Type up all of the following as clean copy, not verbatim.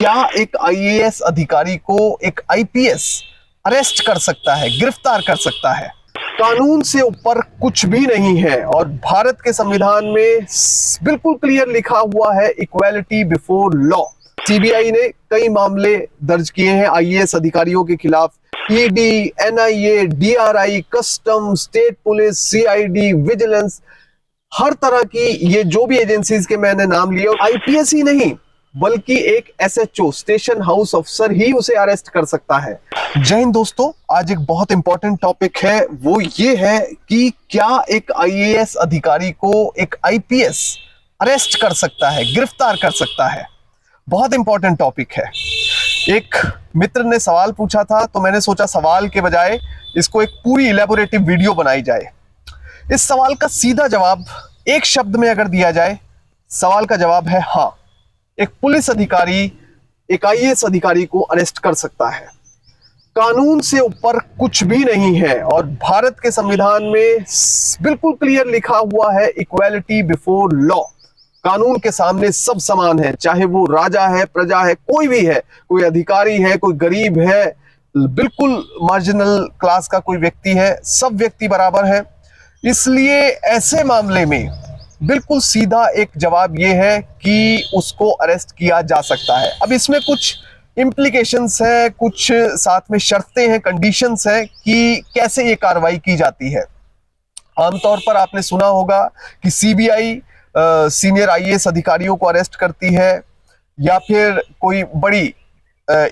क्या एक आईएएस अधिकारी को एक आईपीएस अरेस्ट कर सकता है, गिरफ्तार कर सकता है? कानून से ऊपर कुछ भी नहीं है और भारत के संविधान में बिल्कुल क्लियर लिखा हुआ है, इक्वालिटी बिफोर लॉ। सीबीआई ने कई मामले दर्ज किए हैं आईएएस अधिकारियों के खिलाफ। ED, NIA, DRI, custom, state police, CID, vigilance, हर तरह की ये जो भी एजेंसीज के मैंने नाम लिए, और आईपीएस ही नहीं बल्कि एक एसएचओ, स्टेशन हाउस अफसर ही उसे अरेस्ट कर सकता है। जय हिंद दोस्तों, आज एक बहुत इंपॉर्टेंट टॉपिक है, वो ये है कि क्या एक आईएएस अधिकारी को एक आईपीएस अरेस्ट कर सकता है, गिरफ्तार कर सकता है? बहुत इंपॉर्टेंट टॉपिक है। एक मित्र ने सवाल पूछा था तो मैंने सोचा सवाल के बजाय इसको एक पूरी इलेबोरेटिव वीडियो बनाई जाए। इस सवाल का सीधा जवाब एक शब्द में अगर दिया जाए, सवाल का जवाब है हाँ, एक पुलिस अधिकारी एक आईएएस अधिकारी को अरेस्ट कर सकता है। कानून से ऊपर कुछ भी नहीं है और भारत के संविधान में बिल्कुल क्लियर लिखा हुआ है, इक्वालिटी बिफोर लॉ। कानून के सामने सब समान है, चाहे वो राजा है, प्रजा है, कोई भी है, कोई अधिकारी है, कोई गरीब है, बिल्कुल मार्जिनल क्लास का कोई व्यक्ति है, सब व्यक्ति बराबर है। इसलिए ऐसे मामले में बिल्कुल सीधा एक जवाब यह है कि उसको अरेस्ट किया जा सकता है। अब इसमें कुछ इम्प्लीकेशंस हैं, कुछ साथ में शर्तें हैं, कंडीशंस हैं कि कैसे ये कार्रवाई की जाती है। आमतौर पर आपने सुना होगा कि सीबीआई सीनियर आईएएस अधिकारियों को अरेस्ट करती है, या फिर कोई बड़ी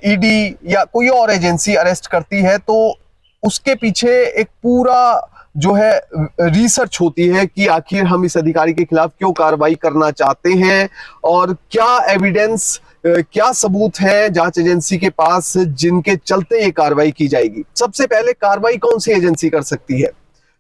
ईडी या कोई और एजेंसी अरेस्ट करती है, तो उसके पीछे एक पूरा जो है रिसर्च होती है कि आखिर हम इस अधिकारी के खिलाफ क्यों कार्रवाई करना चाहते हैं और क्या एविडेंस, क्या सबूत है जांच एजेंसी के पास जिनके चलते ये कार्रवाई की जाएगी। सबसे पहले कार्रवाई कौन सी एजेंसी कर सकती है?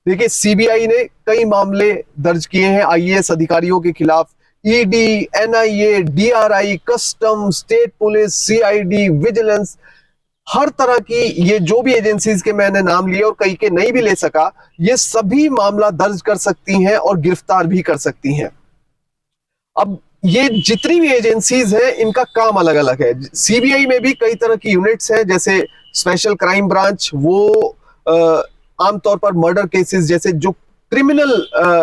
देखिए, सीबीआई ने कई मामले दर्ज किए हैं आईएएस अधिकारियों के खिलाफ। ED, NIA, DRI, custom, state police, CID, vigilance, हर तरह की ये जो भी एजेंसीज के मैंने नाम लिए और कई के नहीं भी ले सका, ये सभी मामला दर्ज कर सकती हैं और गिरफ्तार भी कर सकती हैं। अब ये जितनी भी एजेंसीज हैं, इनका काम अलग अलग है। सीबीआई में भी कई तरह की यूनिट्स हैं, जैसे स्पेशल क्राइम ब्रांच, वो आमतौर पर मर्डर केसेस जैसे जो क्रिमिनल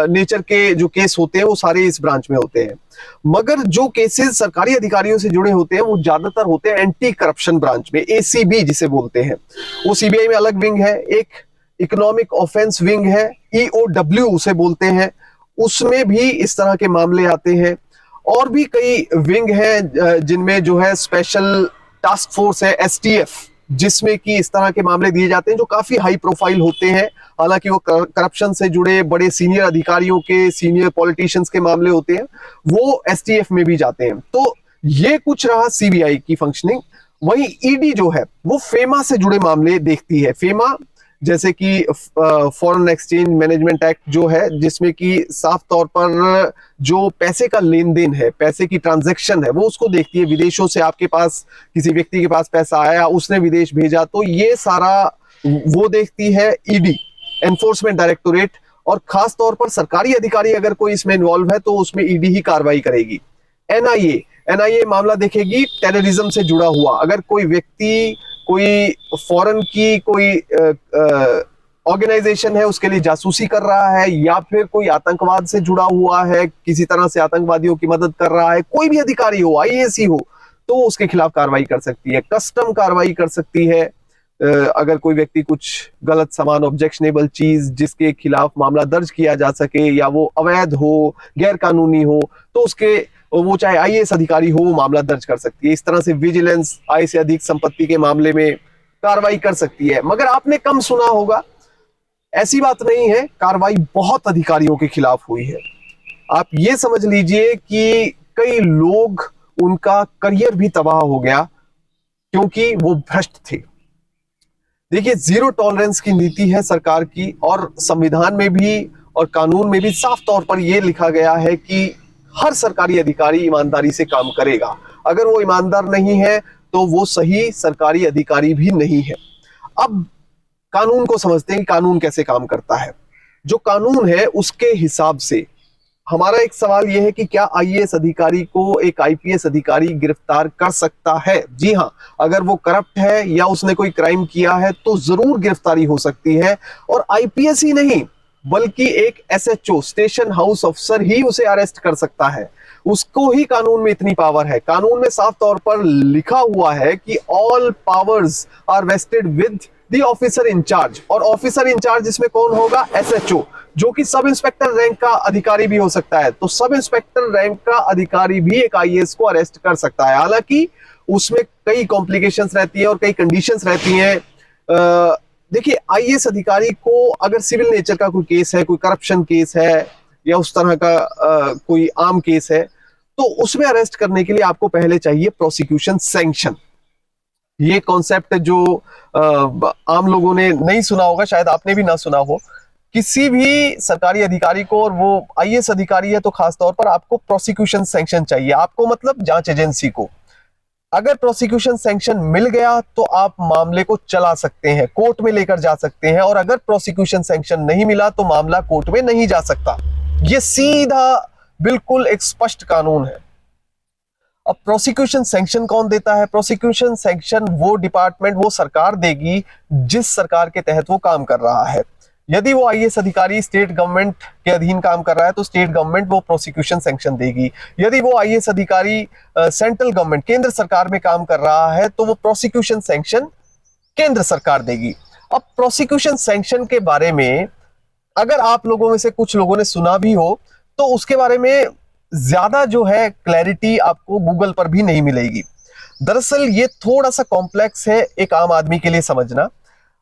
नेचर के जो केस होते हैं वो सारे इस ब्रांच में होते हैं। मगर जो केसेस सरकारी अधिकारियों से जुड़े होते हैं वो ज्यादातर होते हैं एंटी करप्शन ब्रांच में, एसीबी जिसे बोलते हैं। वो सीबीआई में अलग विंग है। एक इकोनॉमिक ऑफेंस विंग है, ईओडब्ल्यू उसे बोलते हैं, उसमें भी इस तरह के मामले आते हैं। और भी कई विंग है जिनमें जो है स्पेशल टास्क फोर्स है, एसटीएफ, जिसमें कि इस तरह के मामले दिए जाते हैं जो काफी हाई प्रोफाइल होते हैं। हालांकि वो करप्शन से जुड़े बड़े सीनियर अधिकारियों के, सीनियर पॉलिटिशियंस के मामले होते हैं, वो एसटीएफ में भी जाते हैं। तो ये कुछ रहा सीबीआई की फंक्शनिंग। वहीं ईडी जो है वो फेमा से जुड़े मामले देखती है। फेमा जैसे कि फॉरेन एक्सचेंज मैनेजमेंट एक्ट जो है, जिसमें कि साफ तौर पर जो पैसे का लेन देन है, पैसे की ट्रांजैक्शन है, वो उसको देखती है। विदेशों से आपके पास किसी व्यक्ति के पास पैसा आया, उसने विदेश भेजा, तो ये सारा वो देखती है ईडी, एनफोर्समेंट डायरेक्टोरेट। और खास तौर पर सरकारी अधिकारी अगर कोई इसमें इन्वॉल्व है तो उसमें ईडी ही कार्रवाई करेगी। एनआईए मामला देखेगी टेररिज्म से जुड़ा हुआ। अगर कोई व्यक्ति कोई फॉरेन की कोई ऑर्गेनाइजेशन है, उसके लिए जासूसी कर रहा है, या फिर कोई आतंकवाद से जुड़ा हुआ है, किसी तरह से आतंकवादियों की मदद कर रहा है, कोई भी अधिकारी हो, आईएएस ही हो, तो उसके खिलाफ कार्रवाई कर सकती है। कस्टम कार्रवाई कर सकती है अगर कोई व्यक्ति कुछ गलत सामान, ऑब्जेक्शनेबल चीज जिसके खिलाफ मामला दर्ज किया जा सके या वो अवैध हो, गैर कानूनी हो, तो उसके वो चाहे आईएएस अधिकारी हो, वो मामला दर्ज कर सकती है। इस तरह से विजिलेंस आय से अधिक संपत्ति के मामले में कार्रवाई कर सकती है। मगर आपने कम सुना होगा, ऐसी बात नहीं है, कार्रवाई बहुत अधिकारियों के खिलाफ हुई है। आप ये समझ लीजिए कि कई लोग, उनका करियर भी तबाह हो गया क्योंकि वो भ्रष्ट थे। देखिए, जीरो टॉलरेंस की नीति है सरकार की, और संविधान में भी और कानून में भी साफ तौर पर यह लिखा गया है कि हर सरकारी अधिकारी ईमानदारी से काम करेगा। अगर वो ईमानदार नहीं है तो वो सही सरकारी अधिकारी भी नहीं है। अब कानून को समझते हैं कि कानून कैसे काम करता है। जो कानून है उसके हिसाब से हमारा एक सवाल यह है कि क्या आईएएस अधिकारी को एक आईपीएस अधिकारी गिरफ्तार कर सकता है? जी हाँ, अगर वो करप्ट है या उसने कोई क्राइम किया है तो जरूर गिरफ्तारी हो सकती है। और आईपीएस ही नहीं बल्कि एक एसएचओ, स्टेशन हाउस अफसर ही उसे अरेस्ट कर सकता है। उसको ही कानून में इतनी पावर है। कानून में साफ तौर पर लिखा हुआ है कि all powers are vested with the officer in charge. और ऑफिसर इंचार्ज इसमें कौन होगा? एसएचओ, जो कि सब इंस्पेक्टर रैंक का अधिकारी भी हो सकता है। तो सब इंस्पेक्टर रैंक का अधिकारी भी एक आईएएस को अरेस्ट कर सकता है। हालांकि उसमें कई कॉम्प्लिकेशंस रहती है और कई कंडीशंस रहती हैं। देखिए, आईएएस अधिकारी को अगर सिविल नेचर का कोई केस है, कोई करप्शन केस है या उस तरह का कोई आम केस है, तो उसमें अरेस्ट करने के लिए आपको पहले चाहिए प्रोसिक्यूशन सैंक्शन। ये कॉन्सेप्ट जो आम लोगों ने नहीं सुना होगा, शायद आपने भी ना सुना हो। किसी भी सरकारी अधिकारी को, और वो आईएएस अधिकारी है तो खासतौर पर आपको प्रोसिक्यूशन सैंक्शन चाहिए। आपको मतलब जांच एजेंसी को। अगर प्रोसिक्यूशन सैंक्शन मिल गया तो आप मामले को चला सकते हैं, कोर्ट में लेकर जा सकते हैं। और अगर प्रोसिक्यूशन सैंक्शन नहीं मिला तो मामला कोर्ट में नहीं जा सकता। यह सीधा बिल्कुल एक स्पष्ट कानून है। अब प्रोसिक्यूशन सैंक्शन कौन देता है? प्रोसिक्यूशन सैंक्शन वो डिपार्टमेंट, वो सरकार देगी जिस सरकार के तहत वो काम कर रहा है। यदि वो आईएएस अधिकारी स्टेट गवर्नमेंट के अधीन काम कर रहा है तो स्टेट गवर्नमेंट वो प्रोसिक्यूशन सैंक्शन देगी। यदि वो आईएएस अधिकारी सेंट्रल गवर्नमेंट, केंद्र सरकार में काम कर रहा है तो वो प्रोसिक्यूशन सैंक्शन केंद्र सरकार देगी। अब प्रोसिक्यूशन सैंक्शन के बारे में अगर आप लोगों में से कुछ लोगों ने सुना भी हो तो उसके बारे में ज्यादा जो है क्लैरिटी आपको गूगल पर भी नहीं मिलेगी। दरअसल ये थोड़ा सा कॉम्प्लेक्स है एक आम आदमी के लिए समझना।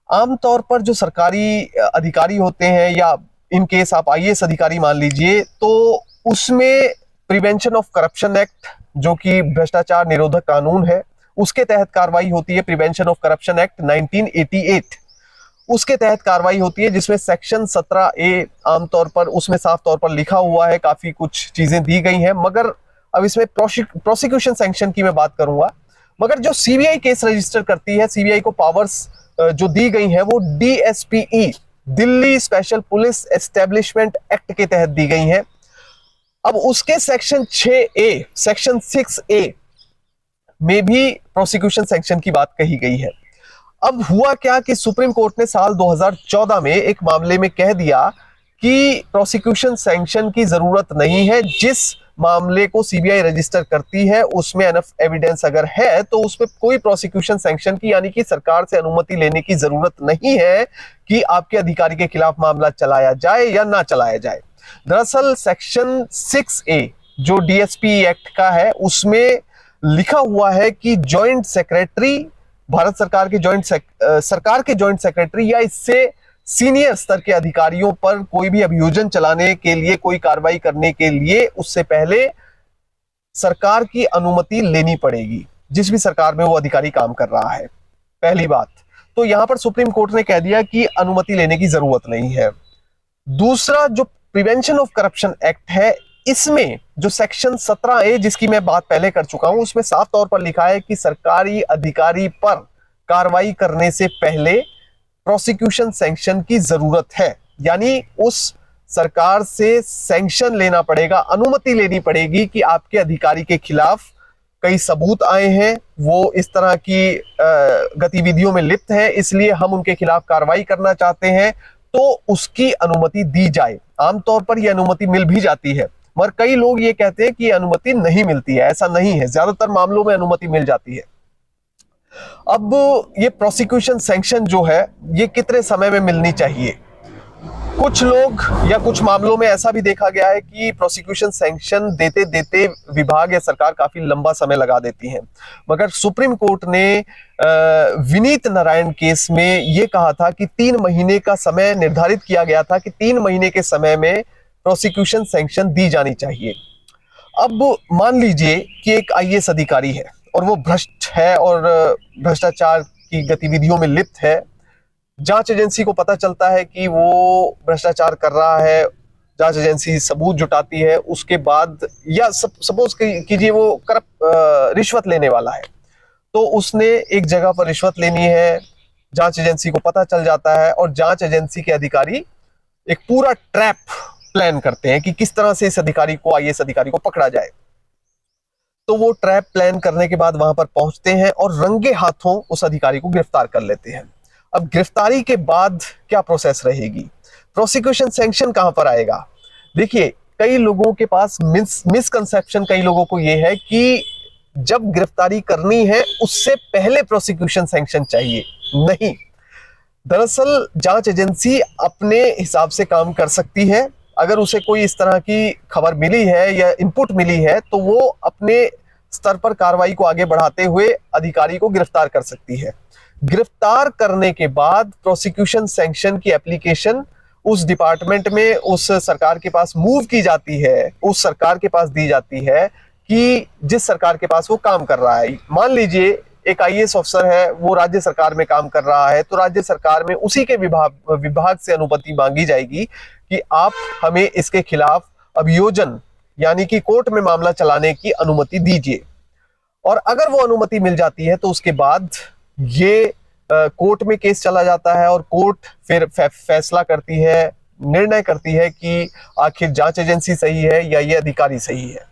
आमतौर पर जो सरकारी अधिकारी होते हैं, या इन केस आप आईएएस अधिकारी मान लीजिए, तो उसमें प्रिवेंशन ऑफ करप्शन एक्ट, जो कि भ्रष्टाचार निरोधक कानून है, उसके तहत कार्रवाई होती है। प्रिवेंशन ऑफ करप्शन एक्ट 1988, उसके तहत कार्रवाई होती है, जिसमें सेक्शन 17A आमतौर पर उसमें साफ तौर पर लिखा हुआ है, काफी कुछ चीजें दी गई हैं। मगर अब इसमें प्रोसिक्यूशन सैंक्शन की मैं बात करूंगा। मगर जो सीबीआई केस रजिस्टर करती है, सीबीआई को पावर्स जो दी गई है वो DSPE, Delhi special police establishment act के तहत दी गई हैं। अब उसके सेक्शन 6A, सेक्शन 6A में भी प्रोसिक्यूशन सैंक्शन की बात कही गई है। अब हुआ क्या कि सुप्रीम कोर्ट ने साल 2014 में एक मामले में कह दिया कि प्रोसिक्यूशन सैंक्शन की जरूरत नहीं है। जिस मामले को सीबीआई रजिस्टर करती है उसमें एनफ एविडेंस अगर है तो उसमें कोई प्रोसिक्यूशन सैंक्शन की, यानी कि सरकार से अनुमति लेने की जरूरत नहीं है कि आपके अधिकारी के खिलाफ मामला चलाया जाए या ना चलाया जाए। दरअसल सेक्शन 6A जो डीएसपी एक्ट का है, उसमें लिखा हुआ है कि जॉइंट सेक्रेटरी, भारत सरकार के जॉइंट सेक्रेटरी या इससे सीनियर स्तर के अधिकारियों पर कोई भी अभियोजन चलाने के लिए, कोई कार्रवाई करने के लिए उससे पहले सरकार की अनुमति लेनी पड़ेगी, जिस भी सरकार में वो अधिकारी काम कर रहा है। पहली बात तो यहां पर सुप्रीम कोर्ट ने कह दिया कि अनुमति लेने की जरूरत नहीं है। दूसरा, जो प्रिवेंशन ऑफ करप्शन एक्ट है, इसमें जो सेक्शन 17A जिसकी मैं बात पहले कर चुका हूं, उसमें साफ तौर पर लिखा है कि सरकारी अधिकारी पर कार्रवाई करने से पहले प्रोसिक्यूशन सैंक्शन की जरूरत है। यानी उस सरकार से सैंक्शन लेना पड़ेगा, अनुमति लेनी पड़ेगी कि आपके अधिकारी के खिलाफ कई सबूत आए हैं, वो इस तरह की गतिविधियों में लिप्त है, इसलिए हम उनके खिलाफ कार्रवाई करना चाहते हैं, तो उसकी अनुमति दी जाए। आमतौर पर यह अनुमति मिल भी जाती है, मगर कई लोग ये कहते हैं कि अनुमति नहीं मिलती है। ऐसा नहीं है, ज्यादातर मामलों में अनुमति मिल जाती है। अब ये प्रोसिक्यूशन सैंक्शन जो है ये कितने समय में मिलनी चाहिए? कुछ लोग या कुछ मामलों में ऐसा भी देखा गया है कि प्रोसिक्यूशन सैंक्शन देते देते विभाग या सरकार काफी लंबा समय लगा देती है। मगर सुप्रीम कोर्ट ने विनीत नारायण केस में यह कहा था कि 3 महीने का समय निर्धारित किया गया था कि 3 महीने के समय में प्रोसिक्यूशन सैंक्शन दी जानी चाहिए। अब मान लीजिए कि एक आईएएस अधिकारी है और वो भ्रष्ट है और भ्रष्टाचार की गतिविधियों में लिप्त है। जांच एजेंसी को पता चलता है कि वो भ्रष्टाचार कर रहा है, जांच एजेंसी सबूत जुटाती है, उसके बाद या सपोज कीजिए वो रिश्वत लेने वाला है, तो उसने एक जगह पर रिश्वत लेनी है, जांच एजेंसी को पता चल जाता है और जांच एजेंसी के अधिकारी एक पूरा ट्रैप प्लान करते हैं कि किस तरह से इस अधिकारी को, आईएएस अधिकारी को पकड़ा जाए। तो वो ट्रैप प्लान करने के बाद वहां पर पहुंचते हैं और रंगे हाथों उस अधिकारी को गिरफ्तार कर लेते हैं। अब गिरफ्तारी के बाद क्या प्रोसेस रहेगी, प्रोसिक्यूशन सैंक्शन कहां पर आएगा? देखिए, कई लोगों के पास मिसकंसेप्शन कई लोगों को यह है कि जब गिरफ्तारी करनी है उससे पहले प्रोसिक्यूशन सैंक्शन चाहिए। नहीं, दरअसल जांच एजेंसी अपने हिसाब से काम कर सकती है। अगर उसे कोई इस तरह की खबर मिली है या इनपुट मिली है तो वो अपने स्तर पर कार्रवाई को आगे बढ़ाते हुए अधिकारी को गिरफ्तार कर सकती है। गिरफ्तार करने के बाद प्रोसिक्यूशन सैंक्शन की एप्लीकेशन उस डिपार्टमेंट में, उस सरकार के पास मूव की जाती है, उस सरकार के पास दी जाती है कि जिस सरकार के पास वो काम कर रहा है। मान लीजिए एक आईएएस अफसर है, वो राज्य सरकार में काम कर रहा है, तो राज्य सरकार में उसी के विभाग से अनुमति मांगी जाएगी कि आप हमें इसके खिलाफ अभियोजन यानी कि कोर्ट में मामला चलाने की अनुमति दीजिए। और अगर वो अनुमति मिल जाती है तो उसके बाद ये कोर्ट में केस चला जाता है और कोर्ट फिर फैसला करती है, निर्णय करती है कि आखिर जांच एजेंसी सही है या ये अधिकारी सही है।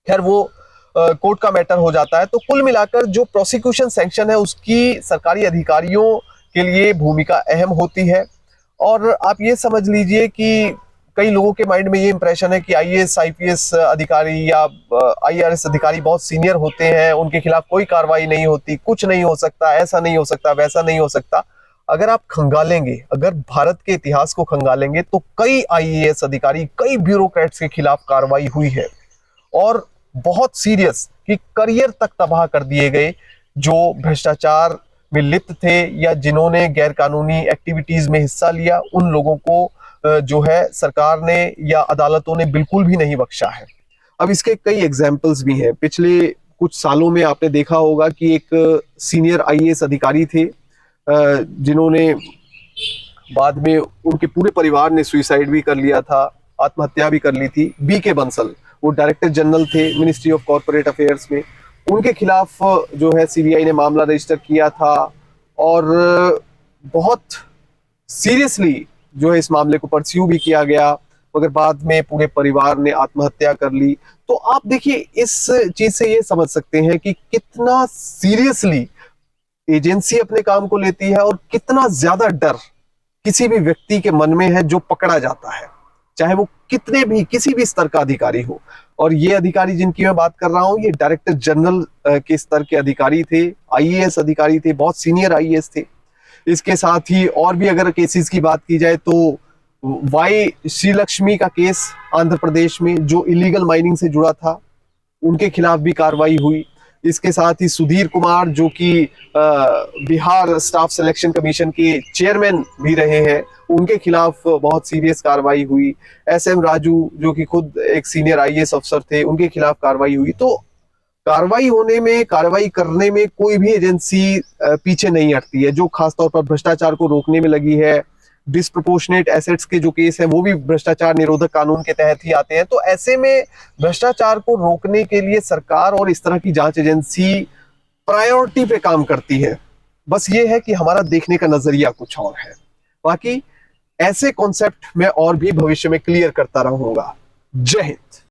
खैर वो कोर्ट का मैटर हो जाता है। तो कुल मिलाकर जो प्रोसिक्यूशन सैंक्शन है उसकी सरकारी अधिकारियों के लिए भूमिका अहम होती है। और आप ये समझ लीजिए कि कई लोगों के माइंड में ये इंप्रेशन है कि आईएएस आईपीएस अधिकारी या आईआरएस अधिकारी बहुत सीनियर होते हैं, उनके खिलाफ कोई कार्रवाई नहीं होती, कुछ नहीं हो सकता, ऐसा नहीं हो सकता, वैसा नहीं हो सकता। अगर आप खंगालेंगे, अगर भारत के इतिहास को खंगालेंगे तो कई आईएएस अधिकारी, कई ब्यूरोक्रेट्स के खिलाफ कार्रवाई हुई है और बहुत सीरियस कि करियर तक तबाह कर दिए गए जो भ्रष्टाचार में लिप्त थे या जिन्होंने गैर कानूनी एक्टिविटीज में हिस्सा लिया। उन लोगों को जो है सरकार ने या अदालतों ने बिल्कुल भी नहीं बख्शा है। अब इसके कई एग्जाम्पल्स भी हैं। पिछले कुछ सालों में आपने देखा होगा कि एक सीनियर आईएएस अधिकारी थे जिन्होंने बाद में, उनके पूरे परिवार ने सुसाइड भी कर लिया था, आत्महत्या भी कर ली थी। बीके बंसल, वो डायरेक्टर जनरल थे मिनिस्ट्री ऑफ कॉर्पोरेट अफेयर्स में। उनके खिलाफ जो है सीबीआई ने मामला रजिस्टर किया था और बहुत सीरियसली जो है इस मामले को परस्यू भी किया गया, मगर बाद में पूरे परिवार ने आत्महत्या कर ली। तो आप देखिए, इस चीज से ये समझ सकते हैं कि कितना सीरियसली एजेंसी अपने काम को लेती है और कितना ज्यादा डर किसी भी व्यक्ति के मन में है जो पकड़ा जाता है, चाहे वो कितने भी, किसी भी स्तर का अधिकारी हो। और ये अधिकारी जिनकी मैं बात कर रहा हूं, ये डायरेक्टर जनरल के स्तर के अधिकारी थे, आईएएस अधिकारी थे, बहुत सीनियर आईएएस थे। इसके साथ ही और भी अगर केसेस की बात की जाए तो वाई श्रीलक्ष्मी का केस आंध्र प्रदेश में जो इलीगल माइनिंग से जुड़ा था, उनके खिलाफ भी कार्रवाई हुई। इसके साथ ही सुधीर कुमार जो कि बिहार स्टाफ सिलेक्शन कमीशन के चेयरमैन भी रहे हैं, उनके खिलाफ बहुत सीरियस कार्रवाई हुई। एसएम राजू जो कि खुद एक सीनियर आईएएस अफसर थे, उनके खिलाफ कार्रवाई हुई। तो कार्रवाई होने में, कार्रवाई करने में कोई भी एजेंसी पीछे नहीं हटती है। जो खासतौर पर भ्रष्टाचार को रोकने में लगी है, डिस्प्रपोर्शनेट एसेट्स के जो केस हैं वो भी भ्रष्टाचार निरोधक कानून के तहत ही आते हैं। तो ऐसे में भ्रष्टाचार को रोकने के लिए सरकार और इस तरह की जांच एजेंसी प्रायोरिटी पे काम करती है। बस ये है कि हमारा देखने का नजरिया कुछ और है। बाकी ऐसे कॉन्सेप्ट मैं और भी भविष्य में क्लियर करता रहूंगा। जय हिंद।